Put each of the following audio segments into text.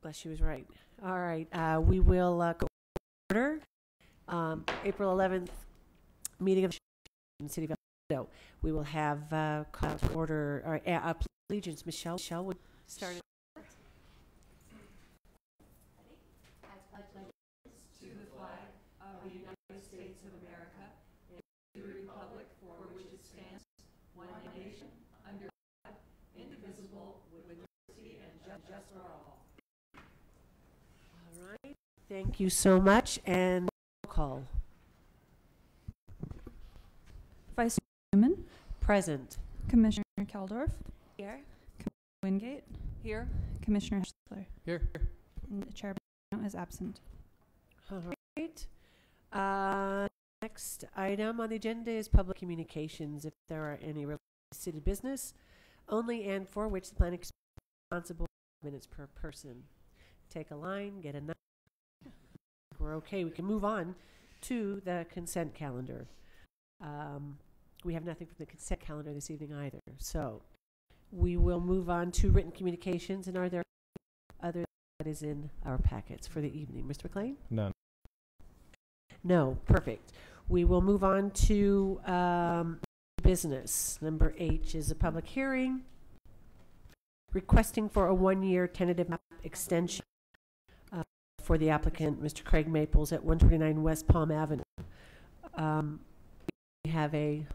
Bless you is right. All right, we will go order. April 11th meeting of the City of El. We will have call to order or allegiance. Michelle would start. To the flag of the United States of America and to the republic for which it stands, one nation, under God, indivisible, with liberty and justice for all. All right. Thank you so much. And roll call. Vice Chairman. Present. Commissioner Keldorf. Here. Commissioner Wingate. Here. Commissioner Hessler. Here. And the chair is absent. All right. Next item on the agenda is public communications. If there are any related to city business, only and for which the planning is responsible, minutes per person. Take a line, get a number. We're okay. We can move on to the consent calendar. We have nothing from the consent calendar this evening either. So we will move on to written communications. And are there other that is in our packets for the evening? Mr. McLean? None. No. Perfect. We will move on to business. Number 8 is a public hearing requesting for a 1-year tentative map extension for the applicant, Mr. Craig Maples, at 129 West Palm Avenue. We have a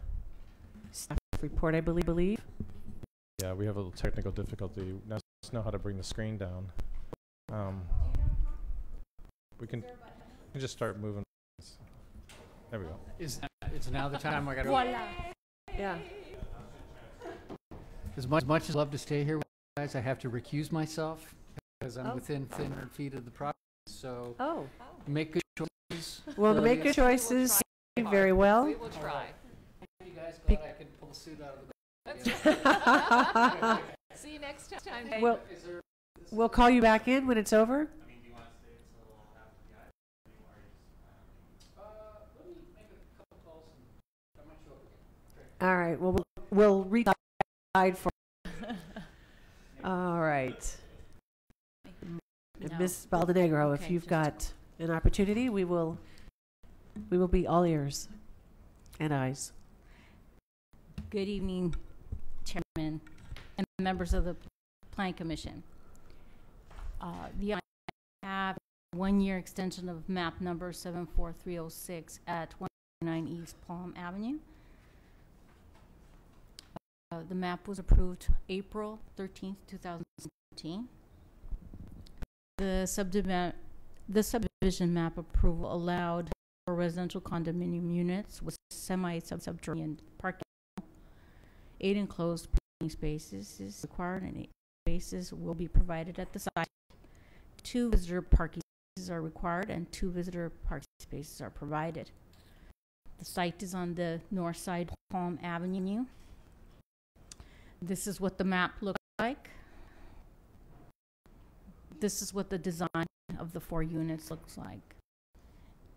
staff report, I believe. Yeah, we have a little technical difficulty. Now let's know how to bring the screen down. We can just start moving. There we go. It's now the time I got to. Voila. Yeah. As much as I love to stay here with you guys, I have to recuse myself because I'm within 100 feet of the property. So make good choices. Well, to make good choices, very well. We will try. You guys glad I can pull the suit out of the See you next time. We'll call you back in when it's over. I mean, do you want to stay until after the item? Let me make a couple calls and I might show up again. All right. Well, we'll read side for. All right. Ms. Baldenegro, if you've got an opportunity, we will be all ears and eyes. Good evening, Chairman and members of the Planning Commission. I have a 1-year extension of map number 74306 at 199 East Palm Avenue. The map was approved April 13th, 2017. The subdivision map approval allowed for residential condominium units with semi-subterranean parking. 8 enclosed parking spaces is required, and 8 spaces will be provided at the site. 2 visitor parking spaces are required, and 2 visitor parking spaces are provided. The site is on the north side of Palm Avenue. This is what the map looks like. This is what the design of the 4 units looks like.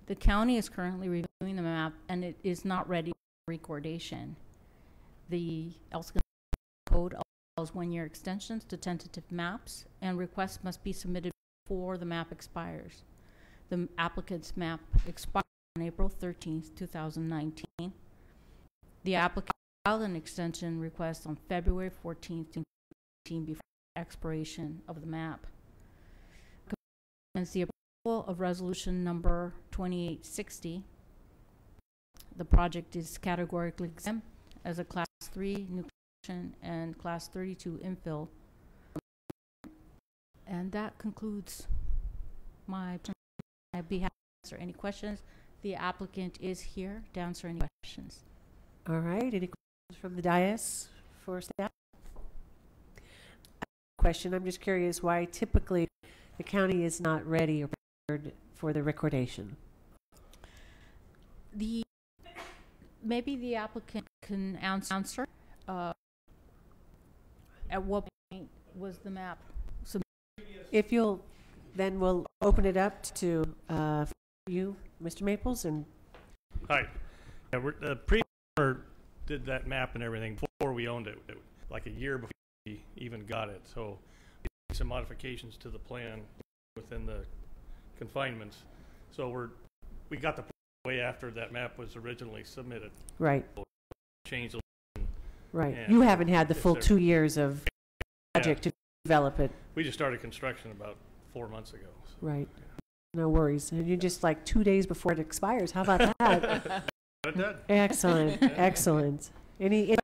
The county is currently reviewing the map, and it is not ready for recordation. The ELSA code allows 1-year extensions to tentative maps, and requests must be submitted before the map expires. The applicant's map expired on April 13th, 2019. The applicant filed an extension request on February 14th, 2019 before expiration of the map. The approval of resolution number 2860. The project is categorically exempt as a class 3 new construction and class 32 infill. And that concludes my turn. I'd be happy to answer any questions. The applicant is here to answer any questions. All right. Any questions from the dais for staff? Question. I'm just curious why typically the county is not ready or prepared for the recordation. Maybe the applicant can answer. At what point was the map submitted? If you'll, then we'll open it up to you, Mr. Maples, and. Hi. Yeah, the pre-owner did that map and everything before we owned it, like a year before we even got it. So we some modifications to the plan within the confinements. So we got the way after that map was originally submitted. Right, Changed. right. And You haven't had the full there- 2 years of project to develop it. We just started construction about 4 months ago. So. Right. No worries. And you're just like 2 days before it expires. How about that? But that, Excellent, excellent. Any, now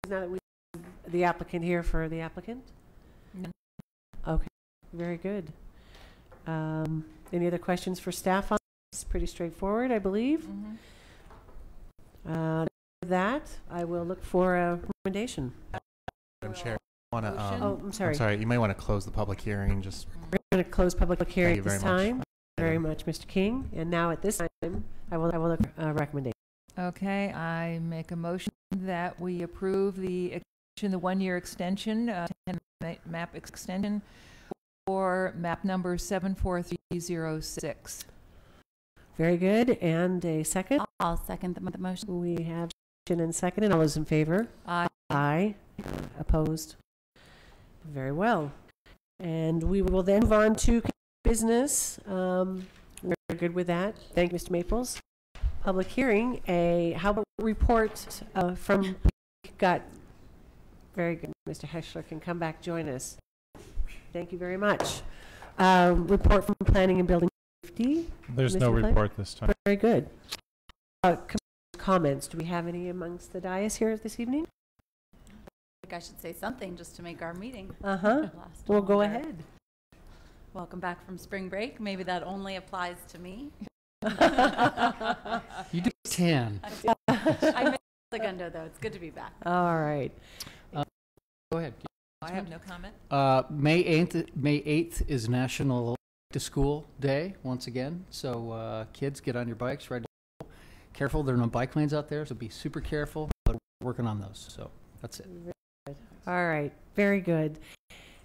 that we have the applicant here for the applicant? Okay, very good. Any other questions for staff on this? Pretty straightforward, I believe. With that, I will look for a recommendation. Madam Chair, Oh, I'm sorry. I'm sorry, you might want to close the public hearing, just. We're going to close public hearing you at this very much. time. Very much, Mr. King. And now at this time, I will look a recommendation. Okay, I make a motion that we approve the 1-year extension, map extension for map number 74306. Very good. And a second? I'll second the motion. We have motion and second, and all those in favor? Aye. Aye. Opposed? Very well. And we will then move on to business. We're good with that. Thank you, Mr. Maples. Public hearing, how about report from gut? Very good. Mr. Heschler can come back, join us. Thank you very much. Report from Planning and Building Safety. There's Mr. no Clay? report this time. Very good. Comments. Do we have any amongst the dais here this evening? I think I should say something just to make our meeting Uh-huh. last Well, go longer. ahead. Welcome back from spring break. Maybe that only applies to me. You do 10. I miss Segundo, though. It's good to be back. All right. Go ahead. I have no comment. May 8th is National to School Day once again. So kids, get on your bikes, ride to school. Careful, there are no bike lanes out there, so be super careful. But we're working on those. So that's it. All right. Very good.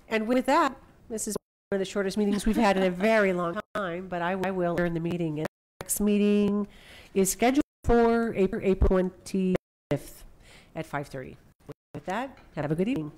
And with that, this is one of the shortest meetings we've had in a very long time, but I will adjourn the meeting. And the next meeting is scheduled for April 25th at 5:30. With that, have a good evening.